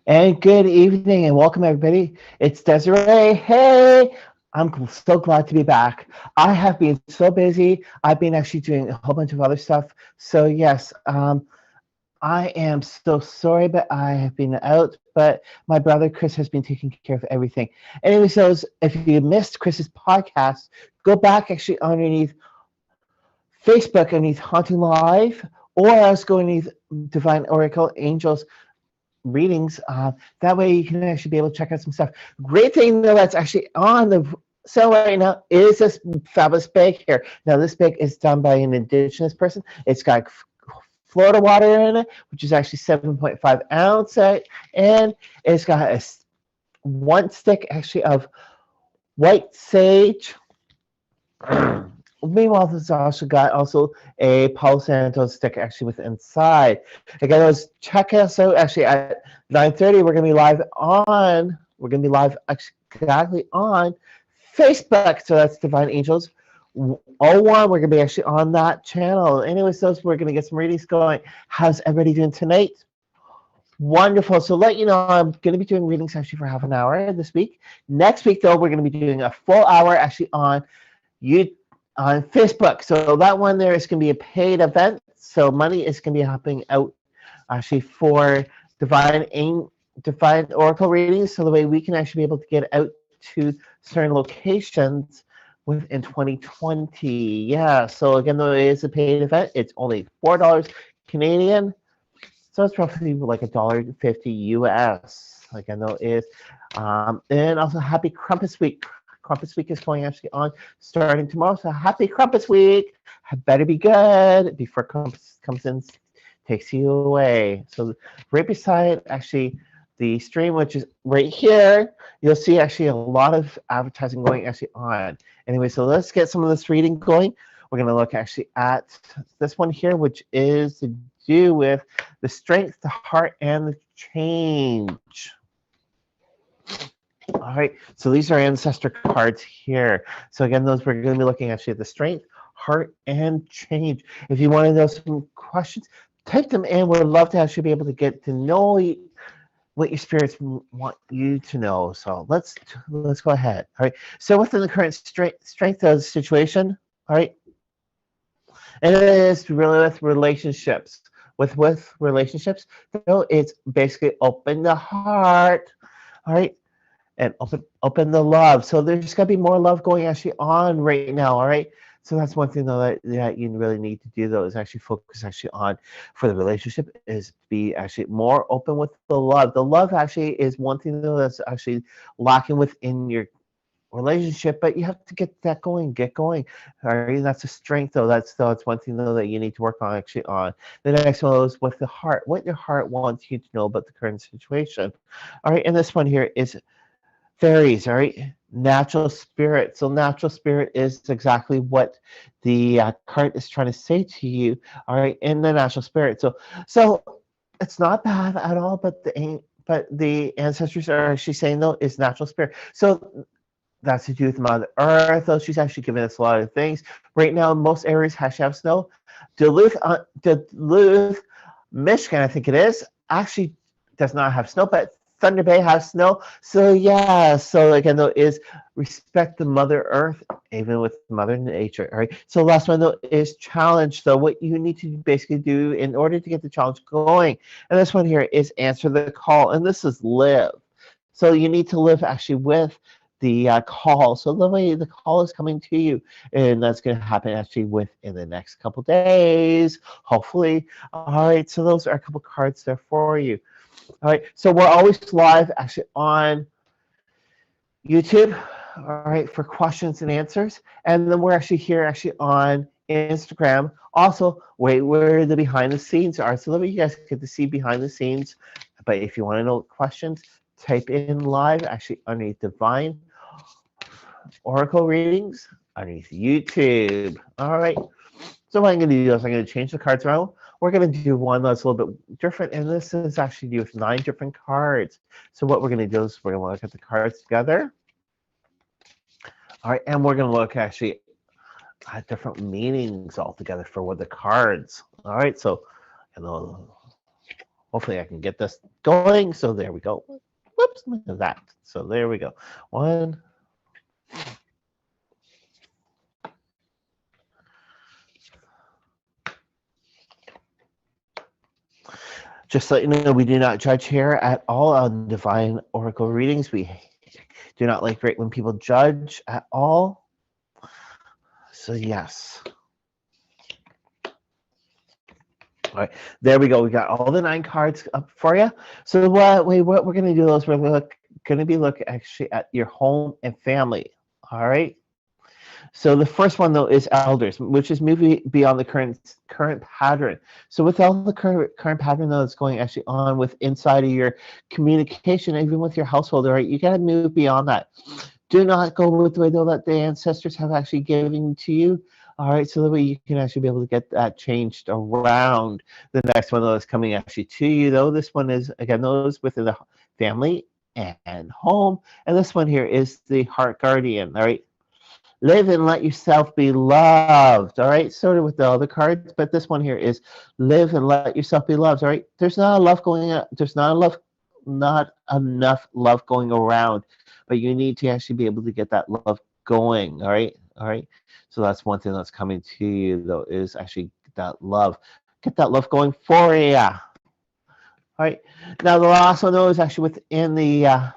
And good evening and welcome everybody. It's Desiree. Hey, I'm so glad to be back. I have been so busy. I've been actually doing a whole bunch of other stuff. So yes, I am so sorry, but I have been out. But my brother Chris has been taking care of everything. Anyway, so if you missed Chris's podcast, go back actually underneath Facebook underneath Haunting Live, or else go underneath Divine Oracle Angels readings. That way you can actually be able to check out some stuff. Great thing though that's actually on the sale right now is this fabulous bag here. Now this bag is done by an indigenous person. It's got Florida water in it, which is actually 7.5 ounce, and it's got one stick actually of white sage. Meanwhile, this also got a Palo Santo stick actually with inside. Again, let's check us out actually at 9:30. We're gonna be live on. We're gonna be live exactly on Facebook. So that's Divine Angels 01. We're gonna be actually on that channel. Anyways, those we're gonna get some readings going. How's everybody doing tonight? Wonderful. So let you know, I'm going to be doing readings actually for half an hour this week. Next week, though, we're going to be doing a full hour actually on YouTube on Facebook. So that one there is going to be a paid event. So money is going to be helping out actually for divine oracle readings. So the way we can actually be able to get out to certain locations within 2020. Yeah. So again, though it is a paid event, it's only $4 Canadian. So it's roughly like $1.50 US. Like I know is, and also happy Crumpus Week. Crumpus Week is going actually on starting tomorrow. So happy Crumpus Week. Better be good before Crumpus comes in, takes you away. So right beside actually the stream, which is right here, you'll see actually a lot of advertising going actually on. Anyway, so let's get some of this reading going. We're going to look actually at this one here, which is to do with the strength, the heart, and the change. All right, so these are ancestor cards here. So again, those we're going to be looking actually at the strength, heart, and change. If you want to know some questions, type them in. We'd love to actually be able to get to know what your spirits want you to know. So let's go ahead. All right. So within the current strength of the situation, all right, and it is really with relationships. With relationships, so it's basically open the heart, all right, and open the love. So there's got to be more love going actually on right now. All right. So that's one thing though that you really need to do though is actually focus actually on for the relationship is to be actually more open with the love. The love actually is one thing though that's actually lacking within your relationship, but you have to get that going, get going. All right, that's a strength though. That's one thing though that you need to work on actually on. The next one is with the heart, what your heart wants you to know about the current situation. All right, and this one here is fairies. All right, natural spirit. So natural spirit is exactly what the card is trying to say to you. All right, in the natural spirit. So it's not bad at all, but the ancestors are actually saying though is natural spirit. So that's to do with Mother Earth. Though she's actually giving us a lot of things. Right now, most areas actually have snow. Duluth, Michigan, I think it is, actually does not have snow, but Thunder Bay has snow. So yeah, so again though is respect the Mother Earth, even with Mother Nature. All right. So last one though is challenge. So what you need to basically do in order to get the challenge going, and this one here is answer the call, and this is live. So you need to live actually with the call. So the way the call is coming to you, and that's going to happen actually within the next couple days, hopefully. All right, so those are a couple cards there for you. All right, so we're always live actually on YouTube, all right, for questions and answers, and then we're actually here actually on Instagram. Also, where the behind the scenes are, so that way you guys get to see behind the scenes. But if you want to know questions, type in live actually underneath Divine Oracle readings underneath YouTube. All right. So what I'm going to do is I'm going to change the cards around. We're going to do one that's a little bit different, and this is actually do with 9 different cards. So what we're going to do is we're going to look at the cards together. All right, and we're going to look actually at different meanings altogether for what the cards. All right, so Hopefully I can get this going. So there we go. Whoops, look at that. So there we go. One. Just so you know, we do not judge here at all on divine oracle readings. We do not like it when people judge at all. So yes. All right, there we go. We got all the 9 cards up for you. So what we're going to do is we're going to be looking actually at your home and family. All right. So the first one though is elders, which is moving beyond the current pattern. So with all the current pattern that's going actually on with inside of your communication, even with your household, all right, you got to move beyond that. Do not go with the way though that the ancestors have actually given to you. All right, so that way you can actually be able to get that changed around. The next one though is coming actually to you though. This one is again those within the family and home, and this one here is the heart guardian. All right. Live and let yourself be loved. All right, sort of with the other cards, but this one here is live and let yourself be loved. All right, there's not enough going on. There's not enough love going around, but you need to actually be able to get that love going. All right, all right. So that's one thing that's coming to you though is actually that love. Get that love going for you. All right. Now the last one though is actually within the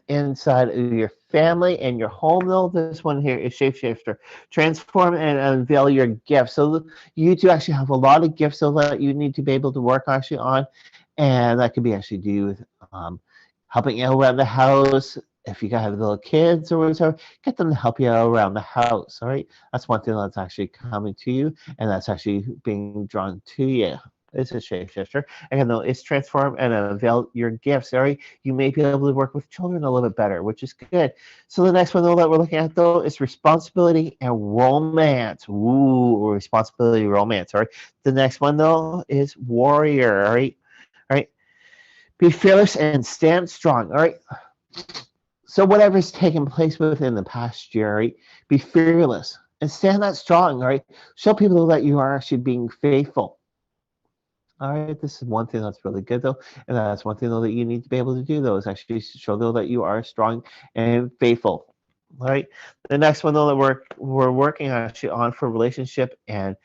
inside of your family and your home though. This one here is shapeshifter. Transform and unveil your gifts. So you do actually have a lot of gifts so that you need to be able to work actually on, and that could be actually do with helping out around the house. If you have little kids or whatever, get them to help you out around the house. All right, that's one thing that's actually coming to you, and that's actually being drawn to you. It's a shapeshifter. Again, though, it's transform and unveil your gifts. All right, you may be able to work with children a little bit better, which is good. So the next one though that we're looking at though is responsibility and romance. Ooh, responsibility, romance. All right. The next one though is warrior. All right, all right. Be fearless and stand strong. All right. So whatever's taken place within the past year, right? Be fearless and stand that strong. All right. Show people that you are actually being faithful. All right, this is one thing that's really good though, and that's one thing though that you need to be able to do though is actually show though that you are strong and faithful. All right, the next one though that we're working actually on for relationship and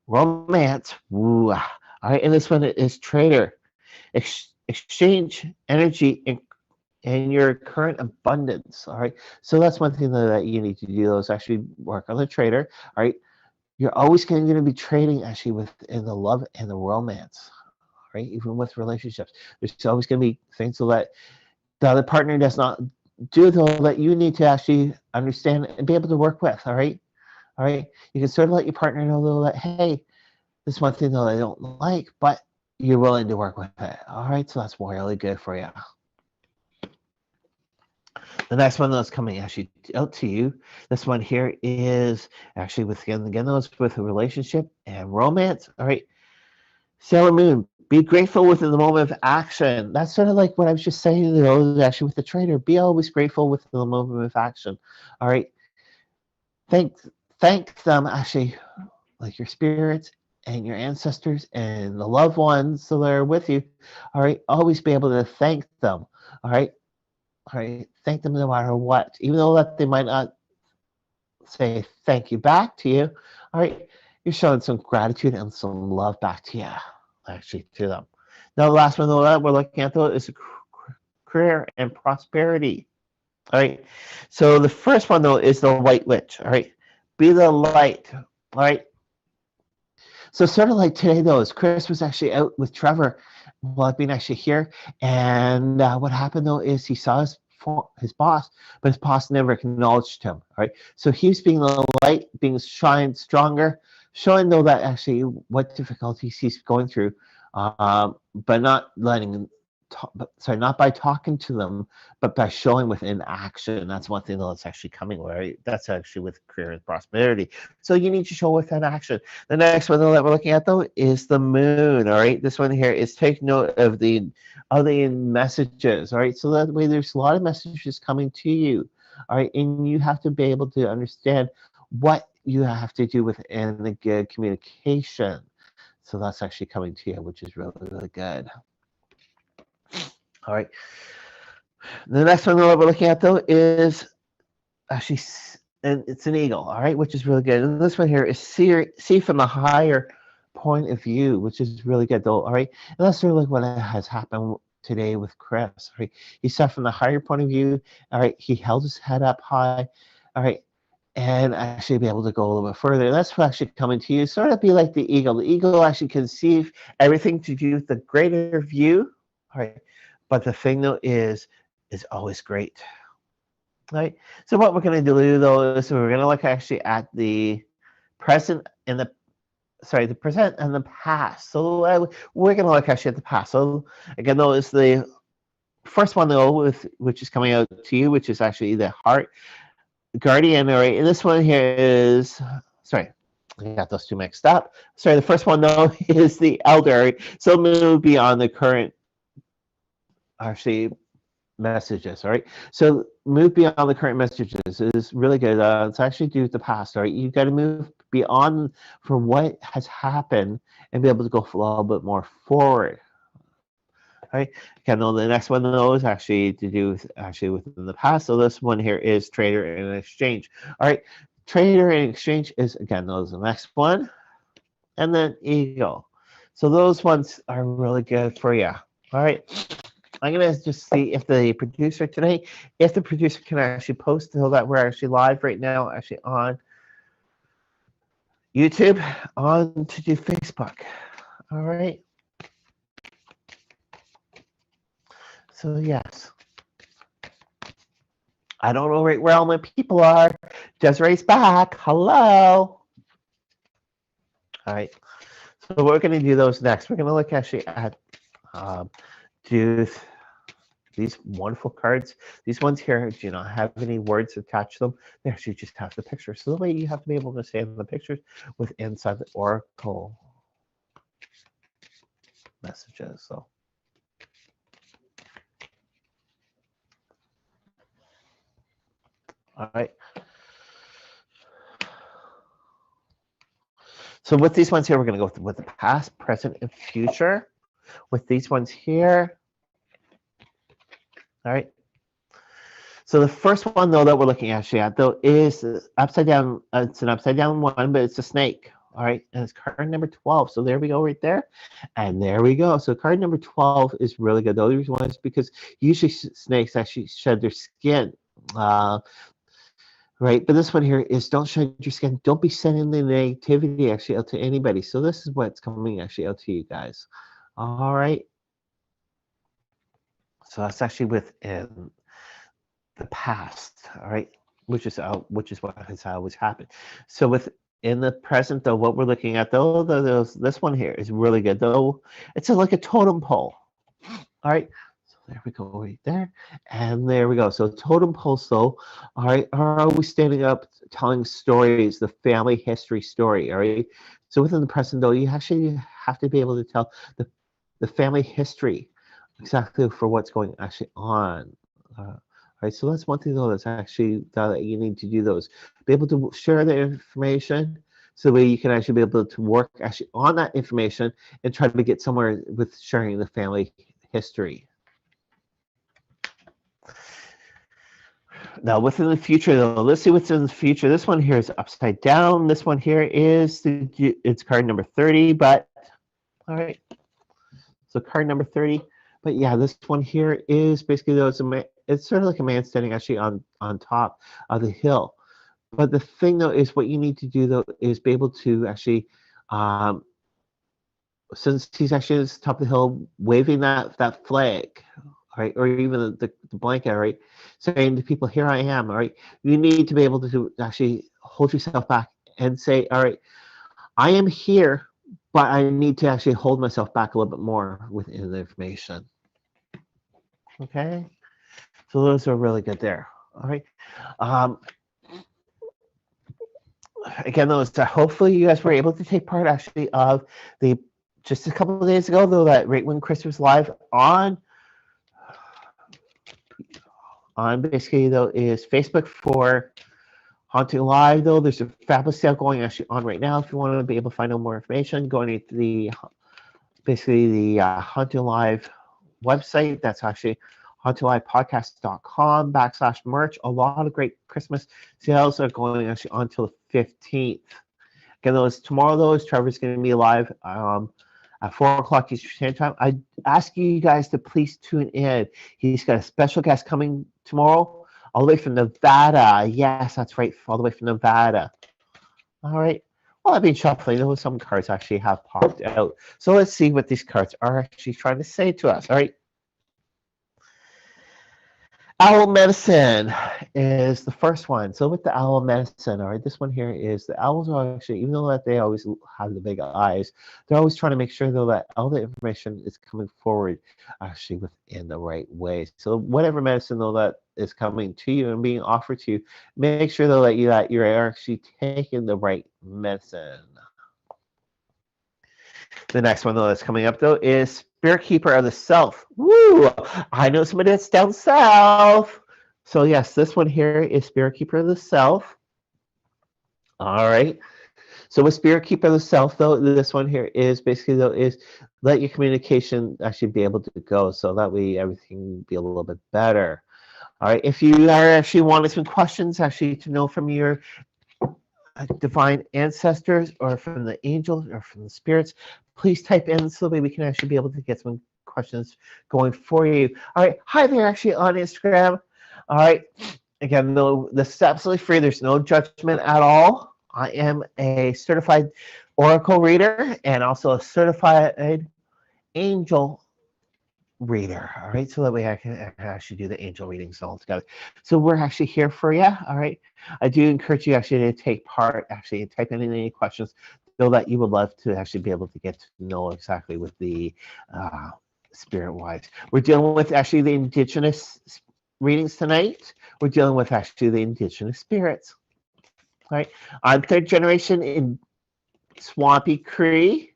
romance. Ooh, all right, and this one is trader. Exchange energy in your current abundance. All right, so that's one thing that you need to do though is actually work on the trader. All right. You're always going to be trading actually within the love and the romance, right? Even with relationships, there's always going to be things so that the other partner does not do though that you need to actually understand and be able to work with. All right, all right. You can sort of let your partner know though that hey, this is one thing that I don't like, but you're willing to work with it. All right, so that's really good for you. The next one that's coming actually out to you, this one here is actually again those with a relationship and romance. All right, Sailor Moon, be grateful within the moment of action. That's sort of like what I was just saying, you know, actually with the trader. Be always grateful within the moment of action. All right, thank them actually, like your spirits and your ancestors and the loved ones that are with you. All right, always be able to thank them. All right. All right, thank them no matter what, even though that they might not say thank you back to you. All right, you're showing some gratitude and some love back to you, actually, to them. Now, the last one though that we're looking at though is career and prosperity. All right, so the first one though is the White Witch. All right, be the light. All right. So sort of like today though, is Chris was actually out with Trevor, well, being actually here, and what happened though is he saw his boss, but his boss never acknowledged him. All right, so he's being the light, being shined stronger, showing though that actually what difficulties he's going through, but not letting not by talking to them, but by showing within action. That's one thing that's actually coming, right? That's actually with career and prosperity. So you need to show within action. The next one that we're looking at though is the moon. All right, this one here is take note of the messages. All right, so that way there's a lot of messages coming to you. All right, and you have to be able to understand what you have to do within the good communication. So that's actually coming to you, which is really, really good. All right. The next one that we're looking at, though, is actually, and it's an eagle, all right, which is really good. And this one here is see from the higher point of view, which is really good, though, all right. And that's really what has happened today with Chris, right? He saw from the higher point of view, all right. He held his head up high, all right, and actually be able to go a little bit further. That's what actually coming to you. Sort of be like the eagle. The eagle actually can see everything to do with the greater view, all right. But the thing though is always great. Right. So what we're going to do though is we're going to look actually at the present and the present and the past. So we're going to look actually at the past. So again, though, is the first one though, which is coming out to you, which is actually the heart guardian. All right. And this one here is, sorry, I got those two mixed up. Sorry, the first one though is the elder. So move beyond the current, actually, messages. All right, so move beyond the current messages is really good. It's actually due to the past. All right, you've got to move beyond from what has happened and be able to go a little bit more forward. All right, okay, now the next one though is actually to do with actually within the past. So this one here is trader and exchange. All right, trader and exchange is again those the next one, and then ego. So those ones are really good for you. All right. I'm going to just see if the producer today, if the producer can actually post so that we're actually live right now, actually on YouTube, on to do Facebook. All right. So yes. I don't know right where all my people are. Desiree's back. Hello. All right. So we're going to do those next. We're going to look actually at do these wonderful cards. These ones here do not have any words attached to them. They actually just have the pictures. So the way you have to be able to say the pictures with inside the oracle messages. So all right. So with these ones here, we're going to go with the past, present, and future. With these ones here. All right. So the first one though that we're looking actually at though is upside down. It's an upside down one, but it's a snake. All right, and it's card number 12. So there we go, right there, and there we go. So card number 12 is really good. The only reason why is because usually snakes actually shed their skin. Right, but this one here is don't shed your skin. Don't be sending the negativity actually out to anybody. So this is what's coming actually out to you guys. All right. So that's actually within the past, all right, which is what has always happened. So within the present, though, what we're looking at, though, this one here is really good, though. It's like a totem pole, all right. So there we go, right there, and there we go. So totem poles, though, all right, are always standing up, telling stories, the family history story, all right. So within the present, though, you actually have to be able to tell the family history. Exactly for what's going actually on. Right, so that's one thing though that's actually that you need to do those. Be able to share the information so that way you can actually be able to work actually on that information and try to get somewhere with sharing the family history. Now within the future though, let's see what's in the future. This one here is upside down. This one here is it's card number 30, but all right. So card number 30. But yeah, this one here is basically though it's sort of like a man standing actually on top of the hill. But the thing though is what you need to do though is be able to actually, since he's actually at the top of the hill waving that flag, right, or even the blanket, right, saying to people, "Here I am." All right, you need to be able to actually hold yourself back and say, "All right, I am here." But I need to actually hold myself back a little bit more within the information. Okay, so those are really good there. All right. Again, those hopefully you guys were able to take part actually of the just a couple of days ago though that right when Chris was live on basically though is Facebook for Haunting Live, though, there's a fabulous sale going actually on right now. If you want to be able to find out more information, go to the basically the Haunting Live website. That's actually HauntingLivePodcast.com/merch. A lot of great Christmas sales are going actually on until the 15th. Again, though, tomorrow, though, Trevor's going to be live at 4 o'clock Eastern Standard Time. I ask you guys to please tune in. He's got a special guest coming tomorrow, all the way from Nevada. Yes, that's right, all the way from Nevada. All right. Well, I've been shuffling. Though some cards actually have popped out. So let's see what these cards are actually trying to say to us. All right. Owl medicine is the first one. So with the owl medicine, all right, this one here is the owls are actually, even though that they always have the big eyes, they're always trying to make sure though that all the information is coming forward actually within the right way. So whatever medicine though that is coming to you and being offered to you, make sure though that you're actually taking the right medicine. The next one though that's coming up though is Spirit Keeper of the Self. Woo! I know somebody that's down south. So yes, this one here is Spirit Keeper of the Self. All right. So with Spirit Keeper of the Self though, this one here is basically though is let your communication actually be able to go, so that way everything be a little bit better. All right. If you are actually wanting some questions actually to know from your divine ancestors or from the angels or from the spirits, please type in so that we can actually be able to get some questions going for you. All right. Hi there, actually on Instagram. All right. Again, no, this is absolutely free. There's no judgment at all. I am a certified oracle reader and also a certified angel reader. All right, so that way I can actually do the angel readings all together. So we're actually here for you. All right, I do encourage you actually to take part, actually type in any questions so that you would love to actually be able to get to know exactly with the spirit wise. We're dealing with actually the indigenous readings tonight. We're dealing with actually the indigenous spirits. All right, I'm third generation in Swampy Cree.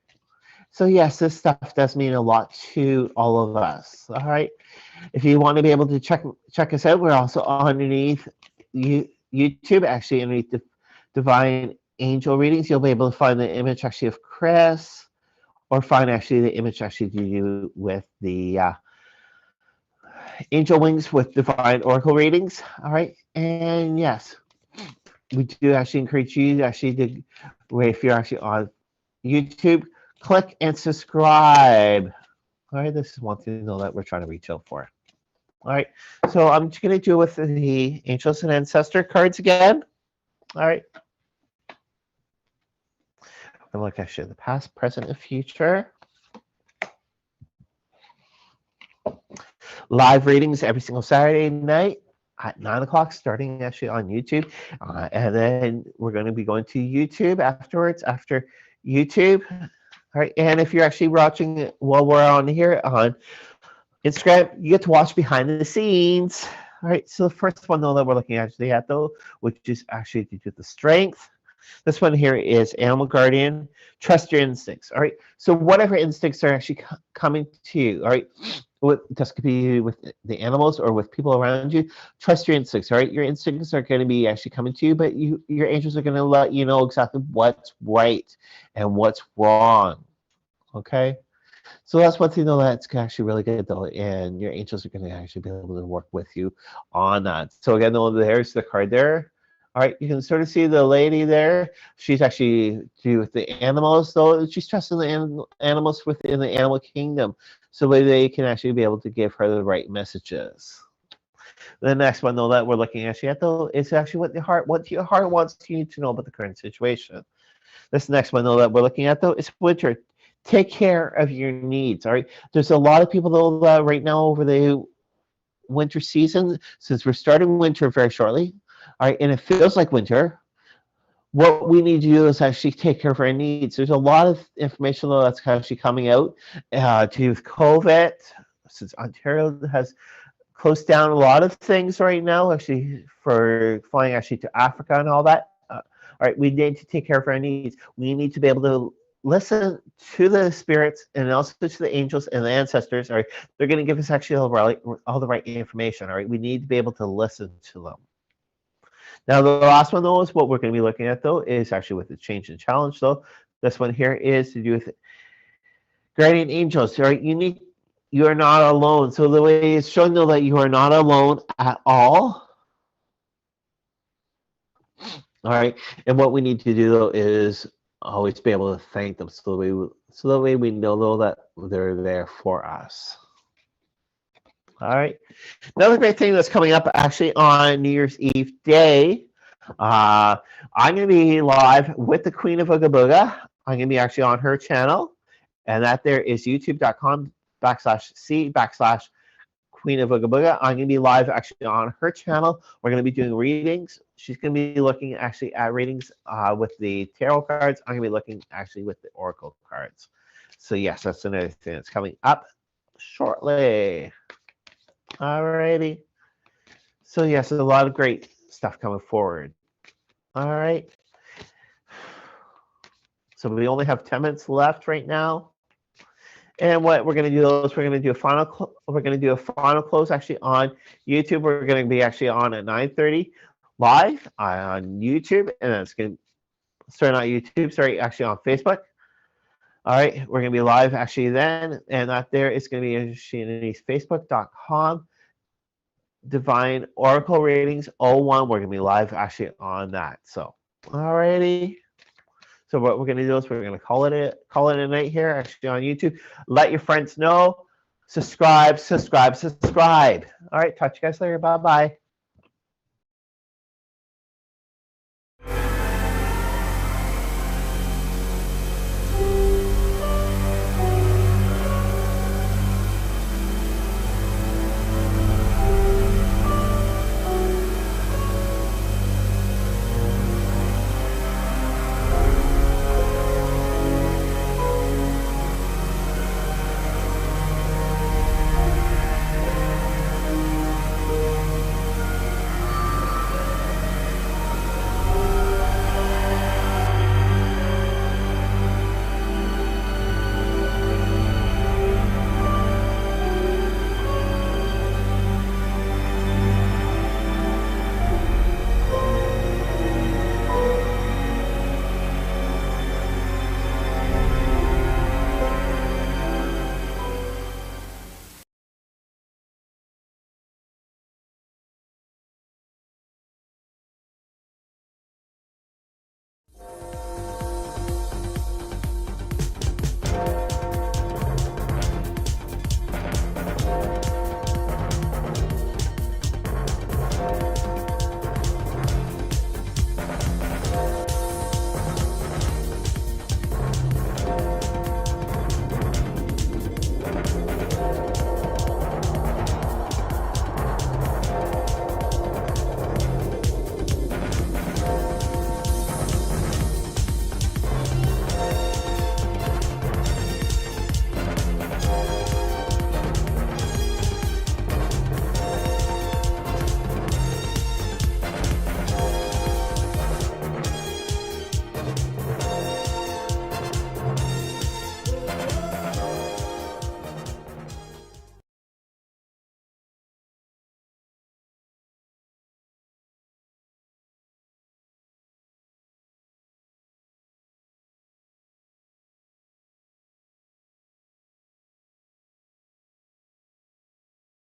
So yes, this stuff does mean a lot to all of us. All right. If you want to be able to check us out, we're also underneath YouTube, actually underneath the Divine Angel Readings. You'll be able to find the image actually of Chris, or find actually the image actually to do with the Angel Wings with Divine Oracle Readings. All right. And yes, we do actually encourage you to actually to, if you're actually on YouTube, click and subscribe. All right, this is one thing though that we're trying to reach out for. All right, so I'm just going to do with the Angels and Ancestor cards again. All right. And look actually the past, present, and future. Live readings every single Saturday night at 9 o'clock, starting actually on YouTube. And then we're going to be going to YouTube afterwards, after YouTube. All right, and if you're actually watching it while we're on here on Instagram, you get to watch behind the scenes. All right, so the first one though that we're looking actually at though, which is actually to do with the strength. This one here is Animal Guardian. Trust your instincts. All right, so whatever instincts are actually coming to you, all right, this could be with the animals or with people around you. Trust your instincts. All right, your instincts are going to be actually coming to you, but your angels are going to let you know exactly what's right and what's wrong. Okay, so that's one thing though that's actually really good though, and your angels are going to actually be able to work with you on that. So again, though, there's the card there. All right, you can sort of see the lady there. She's actually do with the animals though. She's trusting the animals within the animal kingdom, so they can actually be able to give her the right messages. The next one though that we're looking actually at though is actually what your heart wants you to know about the current situation. This next one though that we're looking at though is winter. Take care of your needs. All right. There's a lot of people though right now over the winter season, since we're starting winter very shortly. All right, and it feels like winter. What we need to do is actually take care of our needs. There's a lot of information though that's actually coming out to do with COVID, since Ontario has closed down a lot of things right now, actually for flying actually to Africa and all that. All right, we need to take care of our needs. We need to be able to listen to the spirits and also to the angels and the ancestors. All right, they're going to give us actually all the right information. All right, we need to be able to listen to them. Now, the last one, though, is what we're going to be looking at, though, is actually with the change and challenge, though. This one here is to do with guardian angels, right? You are not alone. So the way it's showing, though, that you are not alone at all. All right. And what we need to do, though, is always be able to thank them. So that way we know, though, that they're there for us. All right. Another great thing that's coming up actually on New Year's Eve day, I'm going to be live with the Queen of Ooga Booga. I'm going to be actually on her channel, and that there is youtube.com/c/Queen of Ooga Booga. I'm going to be live actually on her channel. We're going to be doing readings. She's going to be looking actually at readings with the tarot cards. I'm going to be looking actually with the oracle cards. So yes, that's another thing that's coming up shortly. Alrighty. So yes, there's a lot of great stuff coming forward. All right. So we only have 10 minutes left right now. And what we're going to do is we're going to do a final close actually on YouTube. We're going to be actually on at 9:30 live on YouTube, and then it's going to start on YouTube. Sorry, actually on Facebook. All right, we're going to be live actually then, and that there is going to be actually Facebook.com Divine Oracle Readings 01. We're going to be live actually on that. So, alrighty. So what we're going to do is we're going to call it a night here actually on YouTube. Let your friends know. Subscribe. All right, talk to you guys later. Bye-bye.